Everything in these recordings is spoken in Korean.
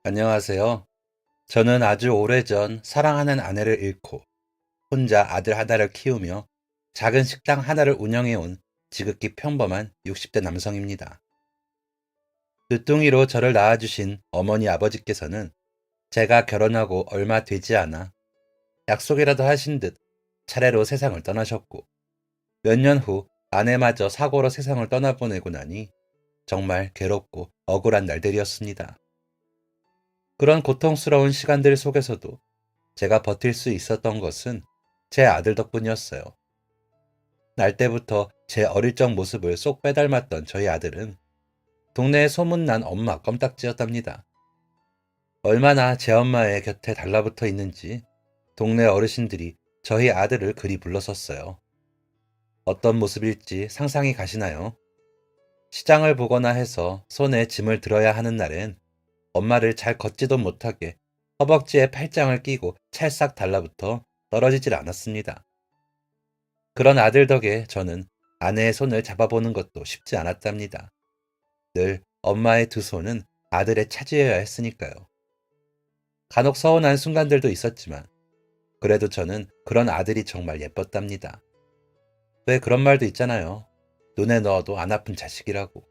안녕하세요. 저는 아주 오래전 사랑하는 아내를 잃고 혼자 아들 하나를 키우며 작은 식당 하나를 운영해온 지극히 평범한 60대 남성입니다. 늦둥이로 저를 낳아주신 어머니 아버지께서는 제가 결혼하고 얼마 되지 않아 약속이라도 하신 듯 차례로 세상을 떠나셨고 몇 년 후 아내마저 사고로 세상을 떠나보내고 나니 정말 괴롭고 억울한 날들이었습니다. 그런 고통스러운 시간들 속에서도 제가 버틸 수 있었던 것은 제 아들 덕분이었어요. 날 때부터 제 어릴 적 모습을 쏙 빼닮았던 저희 아들은 동네에 소문난 엄마 껌딱지였답니다. 얼마나 제 엄마의 곁에 달라붙어 있는지 동네 어르신들이 저희 아들을 그리 불렀었어요. 어떤 모습일지 상상이 가시나요? 시장을 보거나 해서 손에 짐을 들어야 하는 날엔 엄마를 잘 걷지도 못하게 허벅지에 팔짱을 끼고 찰싹 달라붙어 떨어지질 않았습니다. 그런 아들 덕에 저는 아내의 손을 잡아보는 것도 쉽지 않았답니다. 늘 엄마의 두 손은 아들의 차지해야 했으니까요. 간혹 서운한 순간들도 있었지만 그래도 저는 그런 아들이 정말 예뻤답니다. 왜 그런 말도 있잖아요. 눈에 넣어도 안 아픈 자식이라고.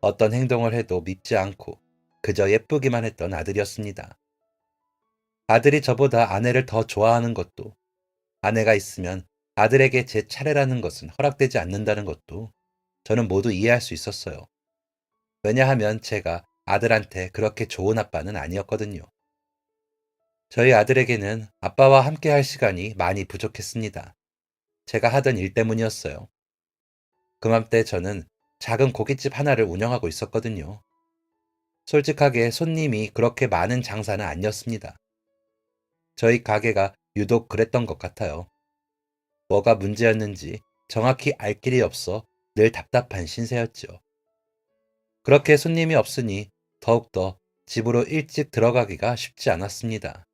어떤 행동을 해도 밉지 않고 그저 예쁘기만 했던 아들이었습니다. 아들이 저보다 아내를 더 좋아하는 것도, 아내가 있으면 아들에게 제 차례라는 것은 허락되지 않는다는 것도 저는 모두 이해할 수 있었어요. 왜냐하면 제가 아들한테 그렇게 좋은 아빠는 아니었거든요. 저희 아들에게는 아빠와 함께 할 시간이 많이 부족했습니다. 제가 하던 일 때문이었어요. 그맘때 저는 작은 고깃집 하나를 운영하고 있었거든요. 솔직하게 손님이 그렇게 많은 장사는 아니었습니다. 저희 가게가 유독 그랬던 것 같아요. 뭐가 문제였는지 정확히 알 길이 없어 늘 답답한 신세였죠. 그렇게 손님이 없으니 더욱더 집으로 일찍 들어가기가 쉽지 않았습니다.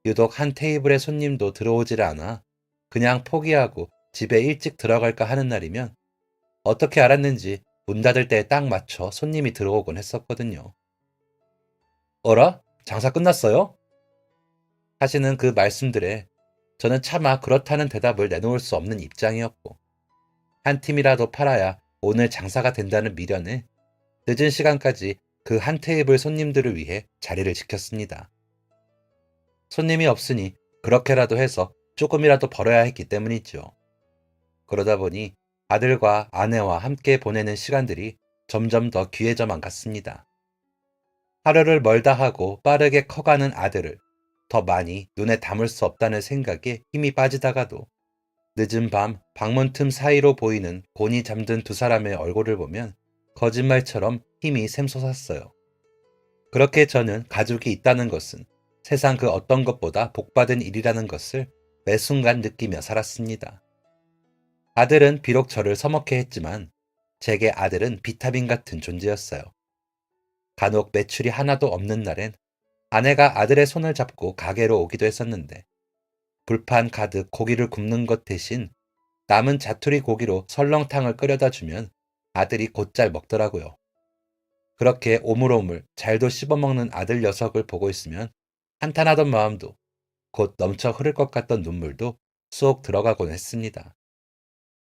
유독 한 테이블에 손님도 들어오질 않아 그냥 포기하고 집에 일찍 들어갈까 하는 날이면 어떻게 알았는지 문 닫을 때에 딱 맞춰 손님이 들어오곤 했었거든요. 어라? 장사 끝났어요? 하시는 그 말씀들에 저는 차마 그렇다는 대답을 내놓을 수 없는 입장이었고 한 팀이라도 팔아야 오늘 장사가 된다는 미련에 늦은 시간까지 그 한 테이블 손님들을 위해 자리를 지켰습니다. 손님이 없으니 그렇게라도 해서 조금이라도 벌어야 했기 때문이죠. 그러다 보니 아들과 아내와 함께 보내는 시간들이 점점 더 귀해져만 갔습니다. 하루를 멀다 하고 빠르게 커가는 아들을 더 많이 눈에 담을 수 없다는 생각에 힘이 빠지다가도 늦은 밤 방문 틈 사이로 보이는 곤히 잠든 두 사람의 얼굴을 보면 거짓말처럼 힘이 샘솟았어요. 그렇게 저는 가족이 있다는 것은 세상 그 어떤 것보다 복받은 일이라는 것을 매 순간 느끼며 살았습니다. 아들은 비록 저를 서먹해 했지만 제게 아들은 비타민 같은 존재였어요. 간혹 매출이 하나도 없는 날엔 아내가 아들의 손을 잡고 가게로 오기도 했었는데 불판 가득 고기를 굽는 것 대신 남은 자투리 고기로 설렁탕을 끓여다 주면 아들이 곧잘 먹더라고요. 그렇게 오물오물 잘도 씹어먹는 아들 녀석을 보고 있으면 한탄하던 마음도 곧 넘쳐 흐를 것 같던 눈물도 쏙 들어가곤 했습니다.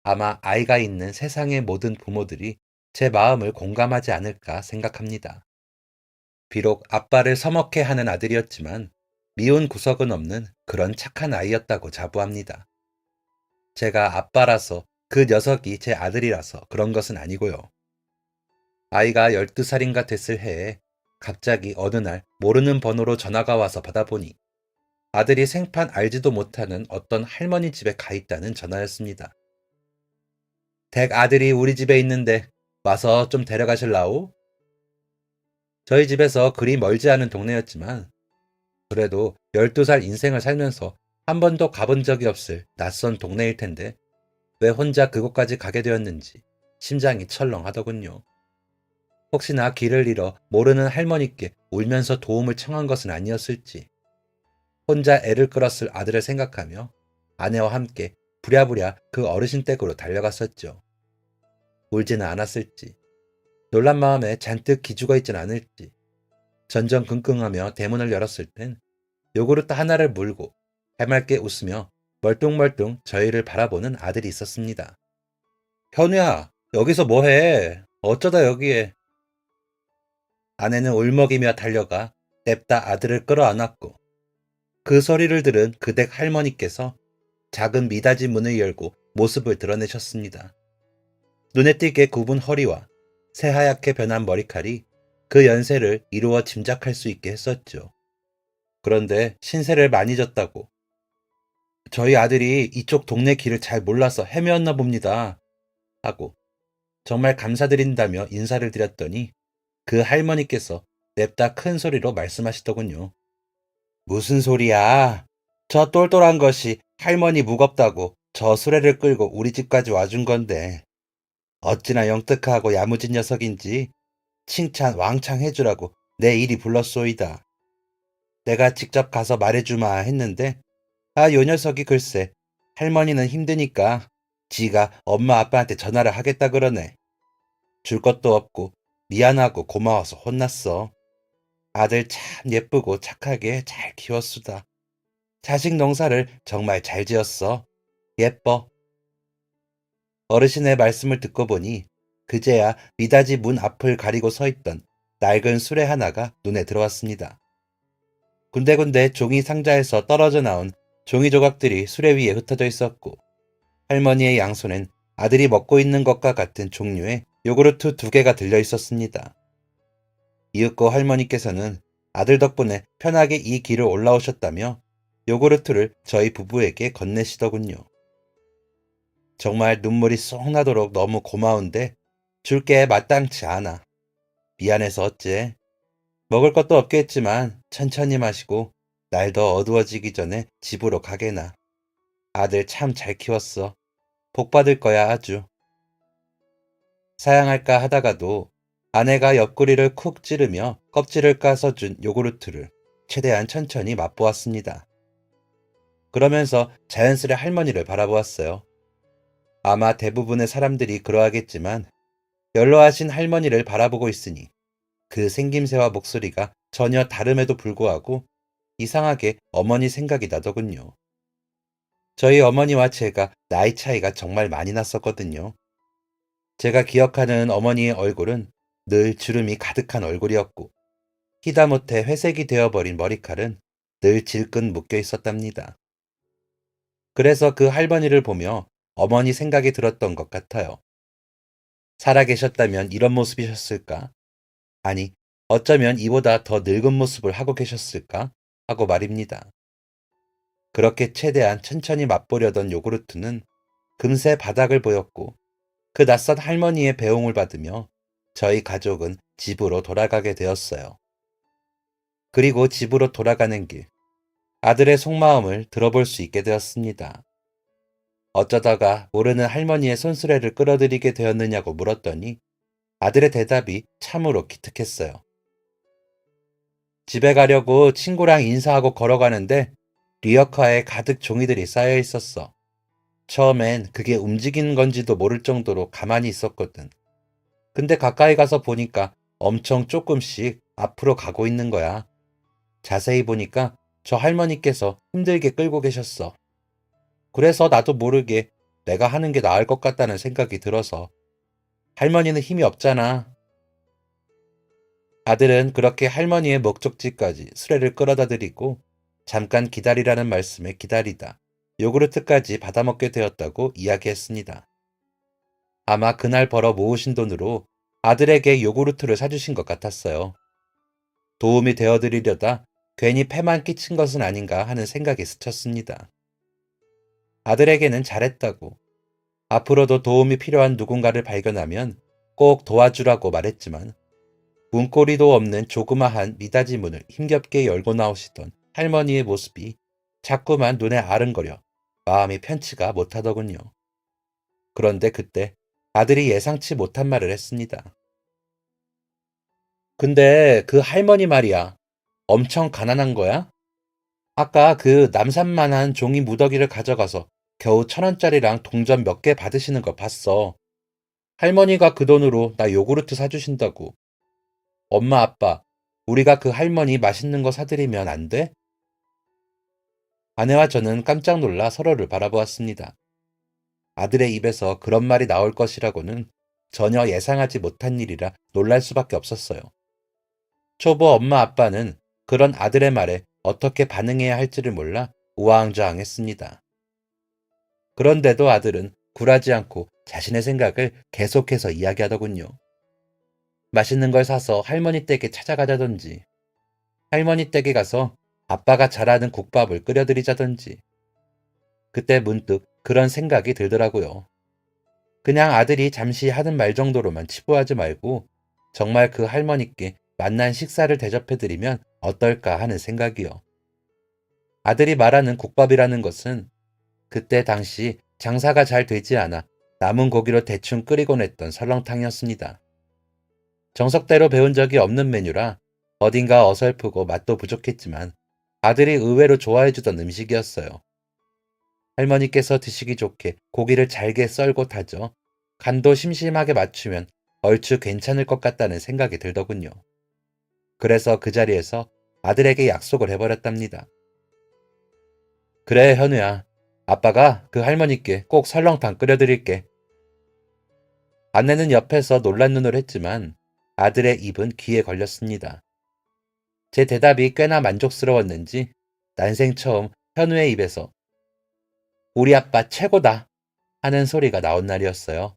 아마 아이가 있는 세상의 모든 부모들이 제 마음을 공감하지 않을까 생각합니다. 비록 아빠를 서먹해 하는 아들이었지만 미운 구석은 없는 그런 착한 아이였다고 자부합니다. 제가 아빠라서 그 녀석이 제 아들이라서 그런 것은 아니고요. 아이가 12살인가 됐을 해에 갑자기 어느 날 모르는 번호로 전화가 와서 받아보니 아들이 생판 알지도 못하는 어떤 할머니 집에 가 있다는 전화였습니다. 댁 아들이 우리 집에 있는데 와서 좀 데려가실라오? 저희 집에서 그리 멀지 않은 동네였지만 그래도 12살 인생을 살면서 한 번도 가본 적이 없을 낯선 동네일 텐데 왜 혼자 그곳까지 가게 되었는지 심장이 철렁하더군요. 혹시나 길을 잃어 모르는 할머니께 울면서 도움을 청한 것은 아니었을지 혼자 애를 끌었을 아들을 생각하며 아내와 함께 부랴부랴 그 어르신 댁으로 달려갔었죠. 울지는 않았을지 놀란 마음에 잔뜩 기죽어 있진 않을지 전전긍긍하며 대문을 열었을 땐 요구르트 하나를 물고 해맑게 웃으며 멀뚱멀뚱 저희를 바라보는 아들이 있었습니다. 현우야, 여기서 뭐해? 어쩌다 여기에? 아내는 울먹이며 달려가 냅다 아들을 끌어안았고 그 소리를 들은 그댁 할머니께서 작은 미닫이 문을 열고 모습을 드러내셨습니다. 눈에 띄게 굽은 허리와 새하얗게 변한 머리칼이 그 연세를 이루어 짐작할 수 있게 했었죠. 그런데 신세를 많이 졌다고 저희 아들이 이쪽 동네 길을 잘 몰라서 헤매었나 봅니다. 하고 정말 감사드린다며 인사를 드렸더니 그 할머니께서 냅다 큰 소리로 말씀하시더군요. 무슨 소리야? 저 똘똘한 것이 할머니 무겁다고 저 수레를 끌고 우리 집까지 와준 건데 어찌나 영특하고 야무진 녀석인지 칭찬 왕창 해주라고 내 일이 불렀소이다. 내가 직접 가서 말해주마 했는데 요 녀석이 글쎄 할머니는 힘드니까 지가 엄마 아빠한테 전화를 하겠다 그러네. 줄 것도 없고 미안하고 고마워서 혼났어. 아들 참 예쁘고 착하게 잘 키웠수다. 자식 농사를 정말 잘 지었어. 예뻐. 어르신의 말씀을 듣고 보니 그제야 미닫이 문 앞을 가리고 서 있던 낡은 수레 하나가 눈에 들어왔습니다. 군데군데 종이 상자에서 떨어져 나온 종이 조각들이 수레 위에 흩어져 있었고 할머니의 양손엔 아들이 먹고 있는 것과 같은 종류의 요구르트 2개가 들려 있었습니다. 이윽고 할머니께서는 아들 덕분에 편하게 이 길을 올라오셨다며 요구르트를 저희 부부에게 건네시더군요. 정말 눈물이 쏙 나도록 너무 고마운데 줄 게 마땅치 않아. 미안해서 어째. 먹을 것도 없겠지만 천천히 마시고 날 더 어두워지기 전에 집으로 가게나. 아들 참 잘 키웠어. 복 받을 거야 아주. 사양할까 하다가도 아내가 옆구리를 쿡 찌르며 껍질을 까서 준 요구르트를 최대한 천천히 맛보았습니다. 그러면서 자연스레 할머니를 바라보았어요. 아마 대부분의 사람들이 그러하겠지만 연로하신 할머니를 바라보고 있으니 그 생김새와 목소리가 전혀 다름에도 불구하고 이상하게 어머니 생각이 나더군요. 저희 어머니와 제가 나이 차이가 정말 많이 났었거든요. 제가 기억하는 어머니의 얼굴은 늘 주름이 가득한 얼굴이었고 희다못해 회색이 되어버린 머리칼은 늘 질끈 묶여 있었답니다. 그래서 그 할머니를 보며 어머니 생각이 들었던 것 같아요. 살아계셨다면 이런 모습이셨을까? 아니, 어쩌면 이보다 더 늙은 모습을 하고 계셨을까? 하고 말입니다. 그렇게 최대한 천천히 맛보려던 요구르트는 금세 바닥을 보였고 그 낯선 할머니의 배웅을 받으며 저희 가족은 집으로 돌아가게 되었어요. 그리고 집으로 돌아가는 길, 아들의 속마음을 들어볼 수 있게 되었습니다. 어쩌다가 모르는 할머니의 손수레를 끌어들이게 되었느냐고 물었더니 아들의 대답이 참으로 기특했어요. 집에 가려고 친구랑 인사하고 걸어가는데 리어카에 가득 종이들이 쌓여 있었어. 처음엔 그게 움직이는 건지도 모를 정도로 가만히 있었거든. 근데 가까이 가서 보니까 엄청 조금씩 앞으로 가고 있는 거야. 자세히 보니까 저 할머니께서 힘들게 끌고 계셨어. 그래서 나도 모르게 내가 하는 게 나을 것 같다는 생각이 들어서. 할머니는 힘이 없잖아. 아들은 그렇게 할머니의 목적지까지 수레를 끌어다 드리고 잠깐 기다리라는 말씀에 기다리다 요구르트까지 받아먹게 되었다고 이야기했습니다. 아마 그날 벌어 모으신 돈으로 아들에게 요구르트를 사주신 것 같았어요. 도움이 되어드리려다 괜히 패만 끼친 것은 아닌가 하는 생각이 스쳤습니다. 아들에게는 잘했다고, 앞으로도 도움이 필요한 누군가를 발견하면 꼭 도와주라고 말했지만 문고리도 없는 조그마한 미닫이 문을 힘겹게 열고 나오시던 할머니의 모습이 자꾸만 눈에 아른거려 마음이 편치가 못하더군요. 그런데 그때 아들이 예상치 못한 말을 했습니다. 근데 그 할머니 말이야. 엄청 가난한 거야? 아까 그 남산만한 종이 무더기를 가져가서 겨우 1,000원짜리랑 동전 몇 개 받으시는 거 봤어. 할머니가 그 돈으로 나 요구르트 사주신다고. 엄마 아빠, 우리가 그 할머니 맛있는 거 사드리면 안 돼? 아내와 저는 깜짝 놀라 서로를 바라보았습니다. 아들의 입에서 그런 말이 나올 것이라고는 전혀 예상하지 못한 일이라 놀랄 수밖에 없었어요. 초보 엄마 아빠는 그런 아들의 말에 어떻게 반응해야 할지를 몰라 우왕좌왕했습니다. 그런데도 아들은 굴하지 않고 자신의 생각을 계속해서 이야기하더군요. 맛있는 걸 사서 할머니 댁에 찾아가자든지, 할머니 댁에 가서 아빠가 잘하는 국밥을 끓여드리자든지. 그때 문득 그런 생각이 들더라고요. 그냥 아들이 잠시 하는 말 정도로만 치부하지 말고 정말 그 할머니께 맛난 식사를 대접해드리면 어떨까 하는 생각이요. 아들이 말하는 국밥이라는 것은 그때 당시 장사가 잘 되지 않아 남은 고기로 대충 끓이곤 했던 설렁탕이었습니다. 정석대로 배운 적이 없는 메뉴라 어딘가 어설프고 맛도 부족했지만 아들이 의외로 좋아해주던 음식이었어요. 할머니께서 드시기 좋게 고기를 잘게 썰고 다져 간도 심심하게 맞추면 얼추 괜찮을 것 같다는 생각이 들더군요. 그래서 그 자리에서 아들에게 약속을 해버렸답니다. 그래, 현우야. 아빠가 그 할머니께 꼭 설렁탕 끓여드릴게. 아내는 옆에서 놀란 눈을 했지만 아들의 입은 귀에 걸렸습니다. 제 대답이 꽤나 만족스러웠는지 난생 처음 현우의 입에서 우리 아빠 최고다 하는 소리가 나온 날이었어요.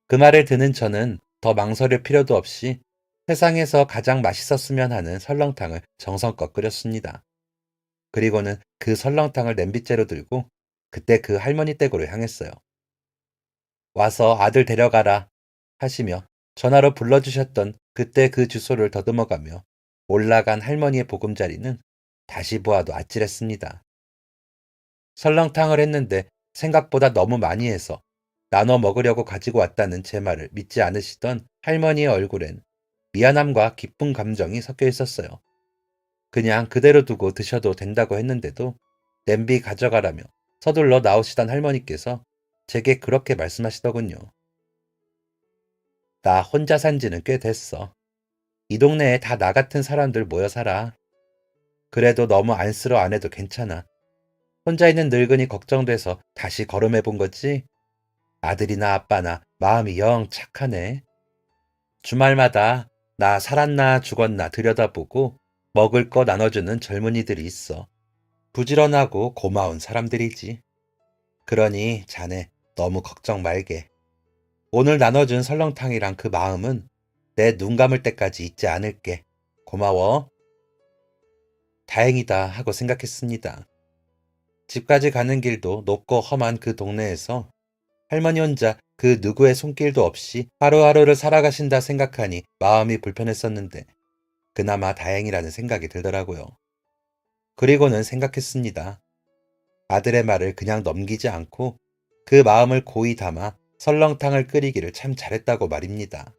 그 말을 듣는 저는 더 망설일 필요도 없이 세상에서 가장 맛있었으면 하는 설렁탕을 정성껏 끓였습니다. 그리고는 그 설렁탕을 냄비째로 들고 그때 그 할머니 댁으로 향했어요. 와서 아들 데려가라 하시며 전화로 불러주셨던 그때 그 주소를 더듬어가며 올라간 할머니의 보금자리는 다시 보아도 아찔했습니다. 설렁탕을 했는데 생각보다 너무 많이 해서 나눠 먹으려고 가지고 왔다는 제 말을 믿지 않으시던 할머니의 얼굴엔 미안함과 기쁜 감정이 섞여 있었어요. 그냥 그대로 두고 드셔도 된다고 했는데도 냄비 가져가라며 서둘러 나오시던 할머니께서 제게 그렇게 말씀하시더군요. 나 혼자 산 지는 꽤 됐어. 이 동네에 다 나 같은 사람들 모여 살아. 그래도 너무 안쓰러 안 해도 괜찮아. 혼자 있는 늙은이 걱정돼서 다시 걸음해 본 거지. 아들이나 아빠나 마음이 영 착하네. 주말마다 나 살았나 죽었나 들여다보고 먹을 거 나눠주는 젊은이들이 있어. 부지런하고 고마운 사람들이지. 그러니 자네 너무 걱정 말게. 오늘 나눠준 설렁탕이랑 그 마음은 내 눈 감을 때까지 잊지 않을게. 고마워. 다행이다 하고 생각했습니다. 집까지 가는 길도 높고 험한 그 동네에서 할머니 혼자 그 누구의 손길도 없이 하루하루를 살아가신다 생각하니 마음이 불편했었는데 그나마 다행이라는 생각이 들더라고요. 그리고는 생각했습니다. 아들의 말을 그냥 넘기지 않고 그 마음을 고이 담아 설렁탕을 끓이기를 참 잘했다고 말입니다.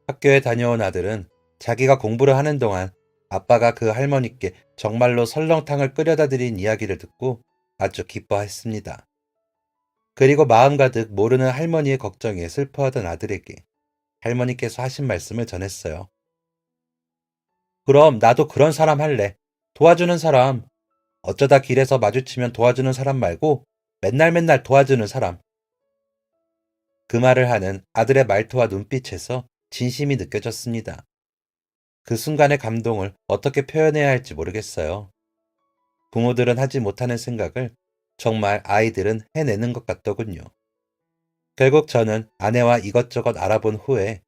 학교에 다녀온 아들은 자기가 공부를 하는 동안 아빠가 그 할머니께 정말로 설렁탕을 끓여다 드린 이야기를 듣고 아주 기뻐했습니다. 그리고 마음 가득 모르는 할머니의 걱정에 슬퍼하던 아들에게 할머니께서 하신 말씀을 전했어요. 그럼 나도 그런 사람 할래. 도와주는 사람. 어쩌다 길에서 마주치면 도와주는 사람 말고 맨날 맨날 도와주는 사람. 그 말을 하는 아들의 말투와 눈빛에서 진심이 느껴졌습니다. 그 순간의 감동을 어떻게 표현해야 할지 모르겠어요. 부모들은 하지 못하는 생각을 정말 아이들은 해내는 것 같더군요. 결국 저는 아내와 이것저것 알아본 후에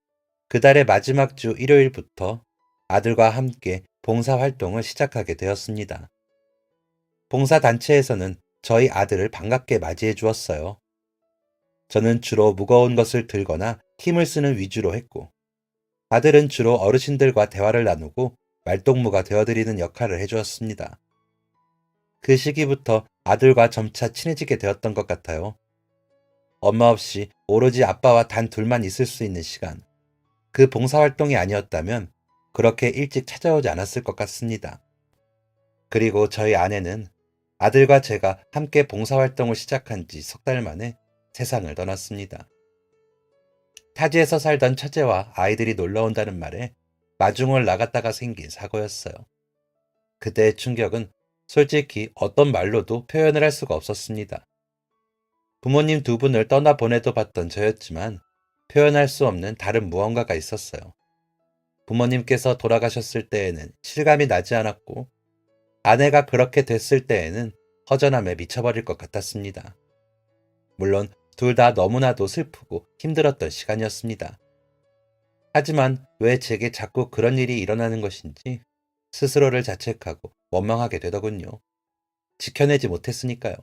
그달의 마지막 주 일요일부터 아들과 함께 봉사활동을 시작하게 되었습니다. 봉사단체에서는 저희 아들을 반갑게 맞이해 주었어요. 저는 주로 무거운 것을 들거나 힘을 쓰는 위주로 했고, 아들은 주로 어르신들과 대화를 나누고 말동무가 되어드리는 역할을 해주었습니다. 그 시기부터 아들과 점차 친해지게 되었던 것 같아요. 엄마 없이 오로지 아빠와 단 둘만 있을 수 있는 시간. 그 봉사활동이 아니었다면 그렇게 일찍 찾아오지 않았을 것 같습니다. 그리고 저희 아내는 아들과 제가 함께 봉사활동을 시작한 지 석 달 만에 세상을 떠났습니다. 타지에서 살던 처제와 아이들이 놀러 온다는 말에 마중을 나갔다가 생긴 사고였어요. 그때의 충격은 솔직히 어떤 말로도 표현을 할 수가 없었습니다. 부모님 두 분을 떠나보내도 봤던 저였지만 표현할 수 없는 다른 무언가가 있었어요. 부모님께서 돌아가셨을 때에는 실감이 나지 않았고 아내가 그렇게 됐을 때에는 허전함에 미쳐버릴 것 같았습니다. 물론 둘 다 너무나도 슬프고 힘들었던 시간이었습니다. 하지만 왜 제게 자꾸 그런 일이 일어나는 것인지 스스로를 자책하고 원망하게 되더군요. 지켜내지 못했으니까요.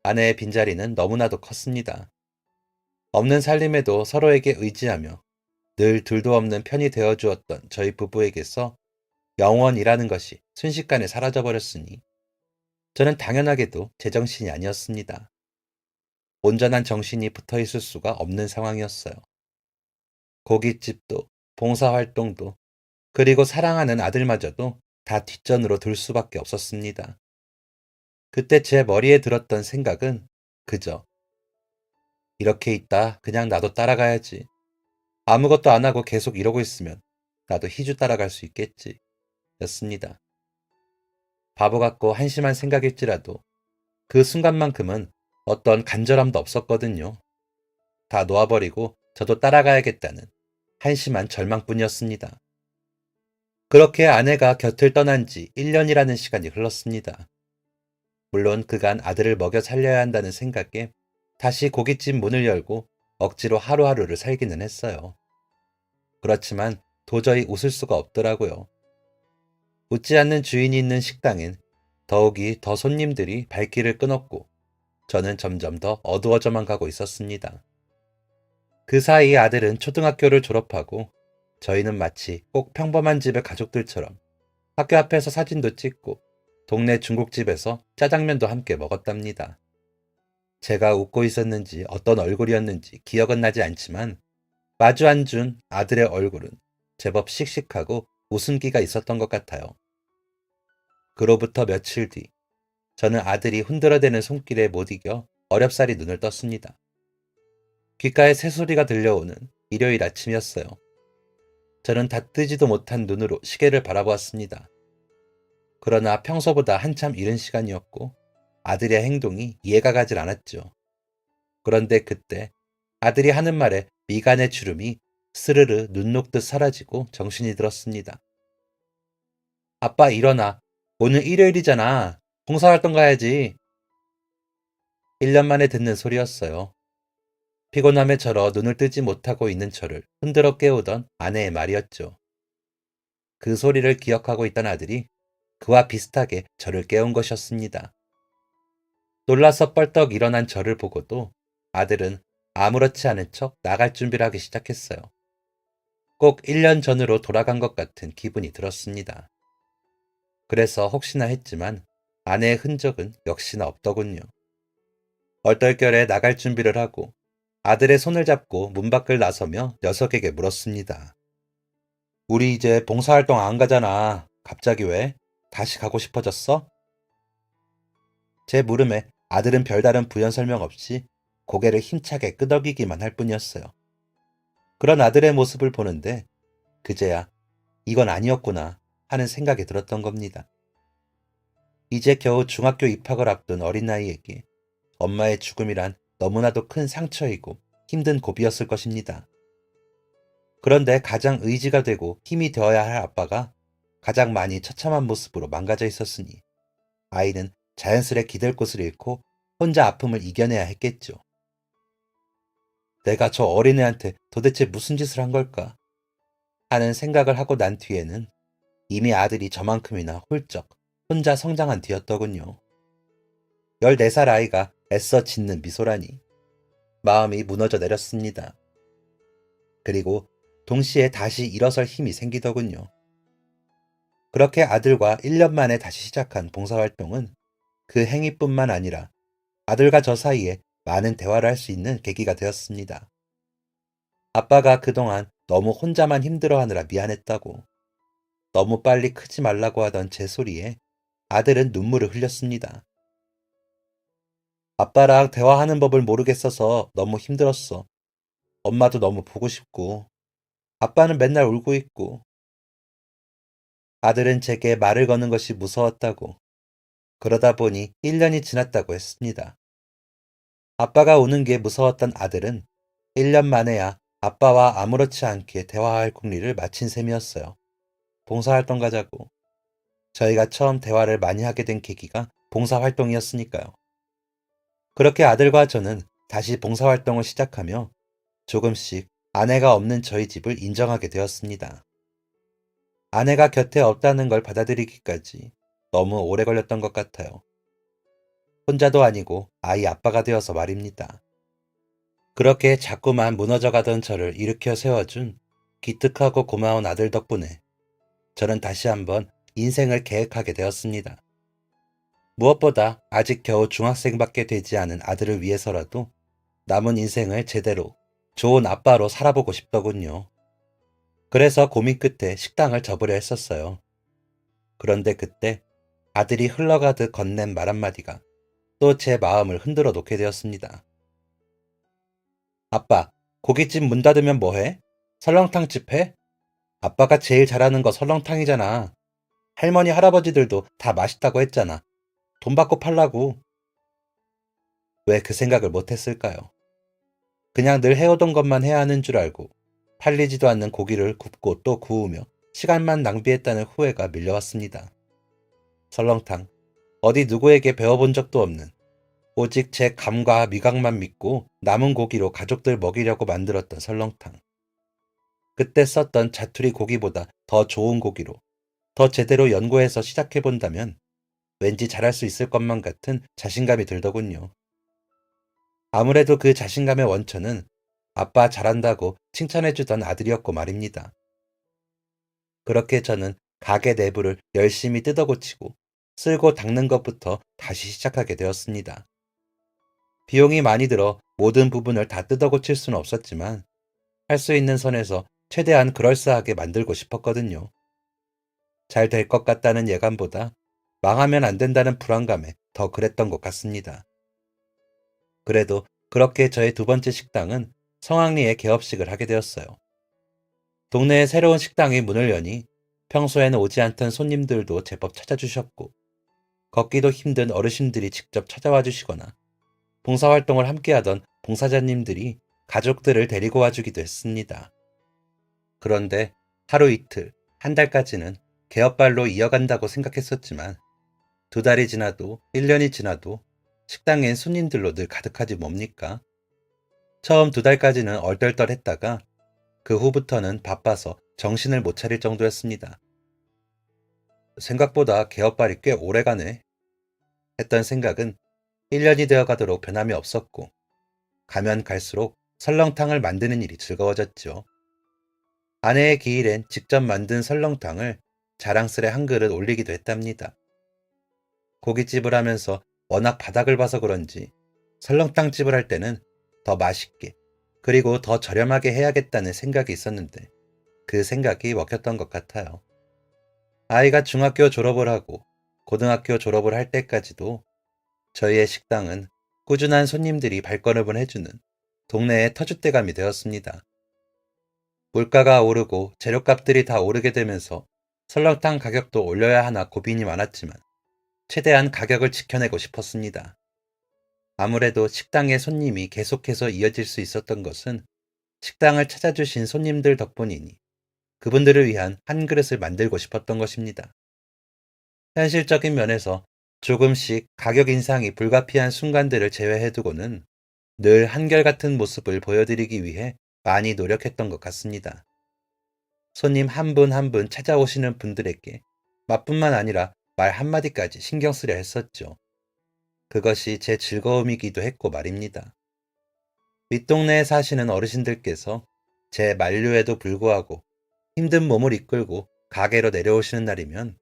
아내의 빈자리는 너무나도 컸습니다. 없는 살림에도 서로에게 의지하며 늘 둘도 없는 편이 되어주었던 저희 부부에게서 영원이라는 것이 순식간에 사라져버렸으니 저는 당연하게도 제정신이 아니었습니다. 온전한 정신이 붙어 있을 수가 없는 상황이었어요. 고깃집도, 봉사활동도, 그리고 사랑하는 아들마저도 다 뒷전으로 둘 수밖에 없었습니다. 그때 제 머리에 들었던 생각은 그저 이렇게 있다 그냥 나도 따라가야지. 아무것도 안 하고 계속 이러고 있으면 나도 희주 따라갈 수 있겠지. 였습니다. 바보 같고 한심한 생각일지라도 그 순간만큼은 어떤 간절함도 없었거든요. 다 놓아버리고 저도 따라가야겠다는 한심한 절망뿐이었습니다. 그렇게 아내가 곁을 떠난 지 1년이라는 시간이 흘렀습니다. 물론 그간 아들을 먹여 살려야 한다는 생각에 다시 고깃집 문을 열고 억지로 하루하루를 살기는 했어요. 그렇지만 도저히 웃을 수가 없더라고요. 웃지 않는 주인이 있는 식당엔 더욱이 더 손님들이 발길을 끊었고 저는 점점 더 어두워져만 가고 있었습니다. 그 사이 아들은 초등학교를 졸업하고 저희는 마치 꼭 평범한 집의 가족들처럼 학교 앞에서 사진도 찍고 동네 중국집에서 짜장면도 함께 먹었답니다. 제가 웃고 있었는지 어떤 얼굴이었는지 기억은 나지 않지만 마주 앉은 아들의 얼굴은 제법 씩씩하고 웃음기가 있었던 것 같아요. 그로부터 며칠 뒤 저는 아들이 흔들어대는 손길에 못 이겨 어렵사리 눈을 떴습니다. 귓가에 새소리가 들려오는 일요일 아침이었어요. 저는 다 뜨지도 못한 눈으로 시계를 바라보았습니다. 그러나 평소보다 한참 이른 시간이었고 아들의 행동이 이해가 가질 않았죠. 그런데 그때 아들이 하는 말에 미간의 주름이 스르르 눈 녹듯 사라지고 정신이 들었습니다. 아빠 일어나. 오늘 일요일이잖아. 봉사활동 가야지. 1년 만에 듣는 소리였어요. 피곤함에 절어 눈을 뜨지 못하고 있는 저를 흔들어 깨우던 아내의 말이었죠. 그 소리를 기억하고 있던 아들이 그와 비슷하게 저를 깨운 것이었습니다. 놀라서 뻘떡 일어난 저를 보고도 아들은 아무렇지 않은 척 나갈 준비를 하기 시작했어요. 꼭 1년 전으로 돌아간 것 같은 기분이 들었습니다. 그래서 혹시나 했지만 아내의 흔적은 역시나 없더군요. 얼떨결에 나갈 준비를 하고 아들의 손을 잡고 문 밖을 나서며 녀석에게 물었습니다. 우리 이제 봉사활동 안 가잖아. 갑자기 왜? 다시 가고 싶어졌어? 제 물음에 아들은 별다른 부연 설명 없이 고개를 힘차게 끄덕이기만 할 뿐이었어요. 그런 아들의 모습을 보는데 그제야 이건 아니었구나 하는 생각이 들었던 겁니다. 이제 겨우 중학교 입학을 앞둔 어린 나이에게 엄마의 죽음이란 너무나도 큰 상처이고 힘든 고비였을 것입니다. 그런데 가장 의지가 되고 힘이 되어야 할 아빠가 가장 많이 처참한 모습으로 망가져 있었으니 아이는 자연스레 기댈 곳을 잃고 혼자 아픔을 이겨내야 했겠죠. 내가 저 어린애한테 도대체 무슨 짓을 한 걸까 하는 생각을 하고 난 뒤에는 이미 아들이 저만큼이나 훌쩍 혼자 성장한 뒤였더군요. 14살 아이가 애써 짓는 미소라니 마음이 무너져 내렸습니다. 그리고 동시에 다시 일어설 힘이 생기더군요. 그렇게 아들과 1년 만에 다시 시작한 봉사활동은 그 행위뿐만 아니라 아들과 저 사이에 많은 대화를 할 수 있는 계기가 되었습니다. 아빠가 그동안 너무 혼자만 힘들어하느라 미안했다고, 너무 빨리 크지 말라고 하던 제 소리에 아들은 눈물을 흘렸습니다. 아빠랑 대화하는 법을 모르겠어서 너무 힘들었어. 엄마도 너무 보고 싶고. 아빠는 맨날 울고 있고, 아들은 제게 말을 거는 것이 무서웠다고, 그러다 보니 1년이 지났다고 했습니다. 아빠가 우는 게 무서웠던 아들은 1년 만에야 아빠와 아무렇지 않게 대화할 궁리를 마친 셈이었어요. 봉사활동 가자고. 저희가 처음 대화를 많이 하게 된 계기가 봉사활동이었으니까요. 그렇게 아들과 저는 다시 봉사활동을 시작하며 조금씩 아내가 없는 저희 집을 인정하게 되었습니다. 아내가 곁에 없다는 걸 받아들이기까지 너무 오래 걸렸던 것 같아요. 혼자도 아니고 아이 아빠가 되어서 말입니다. 그렇게 자꾸만 무너져가던 저를 일으켜 세워준 기특하고 고마운 아들 덕분에 저는 다시 한번 인생을 계획하게 되었습니다. 무엇보다 아직 겨우 중학생밖에 되지 않은 아들을 위해서라도 남은 인생을 제대로 좋은 아빠로 살아보고 싶더군요. 그래서 고민 끝에 식당을 접으려 했었어요. 그런데 그때 아들이 흘러가듯 건넨 말 한마디가 또 제 마음을 흔들어 놓게 되었습니다. 아빠, 고깃집 문 닫으면 뭐해? 설렁탕집 해? 아빠가 제일 잘하는 거 설렁탕이잖아. 할머니, 할아버지들도 다 맛있다고 했잖아. 돈 받고 팔라고. 왜 그 생각을 못했을까요? 그냥 늘 해오던 것만 해야 하는 줄 알고 팔리지도 않는 고기를 굽고 또 구우며 시간만 낭비했다는 후회가 밀려왔습니다. 설렁탕, 어디 누구에게 배워본 적도 없는 오직 제 감과 미각만 믿고 남은 고기로 가족들 먹이려고 만들었던 설렁탕. 그때 썼던 자투리 고기보다 더 좋은 고기로 더 제대로 연구해서 시작해본다면 왠지 잘할 수 있을 것만 같은 자신감이 들더군요. 아무래도 그 자신감의 원천은 아빠 잘한다고 칭찬해주던 아들이었고 말입니다. 그렇게 저는 가게 내부를 열심히 뜯어고치고 쓸고 닦는 것부터 다시 시작하게 되었습니다. 비용이 많이 들어 모든 부분을 다 뜯어고칠 수는 없었지만 할 수 있는 선에서 최대한 그럴싸하게 만들고 싶었거든요. 잘 될 것 같다는 예감보다 망하면 안 된다는 불안감에 더 그랬던 것 같습니다. 그래도 그렇게 저의 두 번째 식당은 성황리에 개업식을 하게 되었어요. 동네에 새로운 식당이 문을 여니 평소에는 오지 않던 손님들도 제법 찾아주셨고 걷기도 힘든 어르신들이 직접 찾아와 주시거나 봉사활동을 함께하던 봉사자님들이 가족들을 데리고 와주기도 했습니다. 그런데 하루 이틀, 한 달까지는 개업발로 이어간다고 생각했었지만 2달이 지나도 1년이 지나도 식당엔 손님들로 늘 가득하지 뭡니까? 처음 2달까지는 얼떨떨했다가 그 후부터는 바빠서 정신을 못 차릴 정도였습니다. 생각보다 개업발이 꽤 오래가네 했던 생각은 1년이 되어 가도록 변함이 없었고 가면 갈수록 설렁탕을 만드는 일이 즐거워졌죠. 아내의 기일엔 직접 만든 설렁탕을 자랑스레 한 그릇 올리기도 했답니다. 고깃집을 하면서 워낙 바닥을 봐서 그런지 설렁탕집을 할 때는 더 맛있게 그리고 더 저렴하게 해야겠다는 생각이 있었는데 그 생각이 먹혔던 것 같아요. 아이가 중학교 졸업을 하고 고등학교 졸업을 할 때까지도 저희의 식당은 꾸준한 손님들이 발걸음을 해주는 동네의 터줏대감이 되었습니다. 물가가 오르고 재료값들이 다 오르게 되면서 설렁탕 가격도 올려야 하나 고민이 많았지만 최대한 가격을 지켜내고 싶었습니다. 아무래도 식당의 손님이 계속해서 이어질 수 있었던 것은 식당을 찾아주신 손님들 덕분이니 그분들을 위한 한 그릇을 만들고 싶었던 것입니다. 현실적인 면에서 조금씩 가격 인상이 불가피한 순간들을 제외해두고는 늘 한결같은 모습을 보여드리기 위해 많이 노력했던 것 같습니다. 손님 한 분 한 분 찾아오시는 분들에게 맛뿐만 아니라 말 한마디까지 신경 쓰려 했었죠. 그것이 제 즐거움이기도 했고 말입니다. 윗동네에 사시는 어르신들께서 제 만류에도 불구하고 힘든 몸을 이끌고 가게로 내려오시는 날이면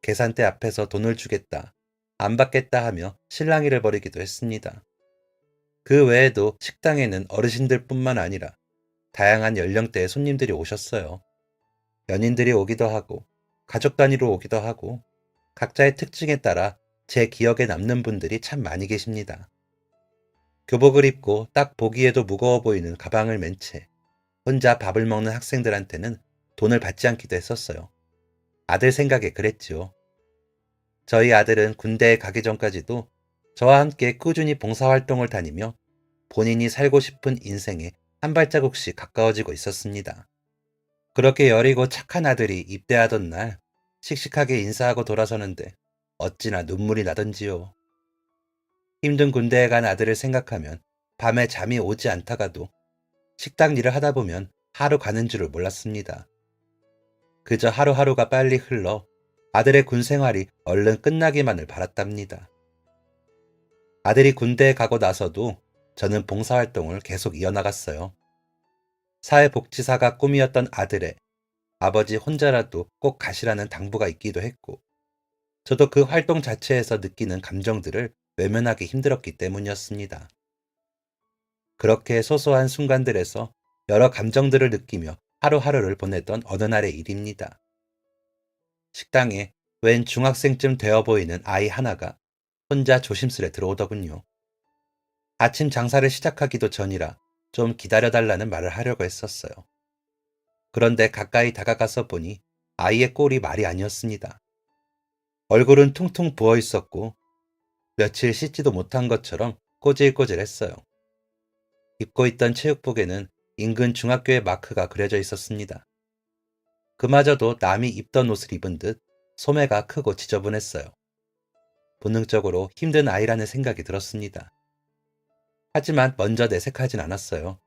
계산대 앞에서 돈을 주겠다, 안 받겠다 하며 실랑이를 벌이기도 했습니다. 그 외에도 식당에는 어르신들뿐만 아니라 다양한 연령대의 손님들이 오셨어요. 연인들이 오기도 하고 가족 단위로 오기도 하고 각자의 특징에 따라 제 기억에 남는 분들이 참 많이 계십니다. 교복을 입고 딱 보기에도 무거워 보이는 가방을 맨 채 혼자 밥을 먹는 학생들한테는 돈을 받지 않기도 했었어요. 아들 생각에 그랬지요. 저희 아들은 군대에 가기 전까지도 저와 함께 꾸준히 봉사활동을 다니며 본인이 살고 싶은 인생에 한 발자국씩 가까워지고 있었습니다. 그렇게 여리고 착한 아들이 입대하던 날 씩씩하게 인사하고 돌아서는데 어찌나 눈물이 나던지요. 힘든 군대에 간 아들을 생각하면 밤에 잠이 오지 않다가도 식당 일을 하다 보면 하루 가는 줄을 몰랐습니다. 그저 하루하루가 빨리 흘러 아들의 군 생활이 얼른 끝나기만을 바랐답니다. 아들이 군대에 가고 나서도 저는 봉사활동을 계속 이어나갔어요. 사회복지사가 꿈이었던 아들의 아버지 혼자라도 꼭 가시라는 당부가 있기도 했고, 저도 그 활동 자체에서 느끼는 감정들을 외면하기 힘들었기 때문이었습니다. 그렇게 소소한 순간들에서 여러 감정들을 느끼며 하루하루를 보내던 어느 날의 일입니다. 식당에 웬 중학생쯤 되어 보이는 아이 하나가 혼자 조심스레 들어오더군요. 아침 장사를 시작하기도 전이라 좀 기다려달라는 말을 하려고 했었어요. 그런데 가까이 다가가서 보니 아이의 꼴이 말이 아니었습니다. 얼굴은 퉁퉁 부어 있었고 며칠 씻지도 못한 것처럼 꼬질꼬질했어요. 입고 있던 체육복에는 인근 중학교의 마크가 그려져 있었습니다. 그마저도 남이 입던 옷을 입은 듯 소매가 크고 지저분했어요. 본능적으로 힘든 아이라는 생각이 들었습니다. 하지만 먼저 내색하진 않았어요.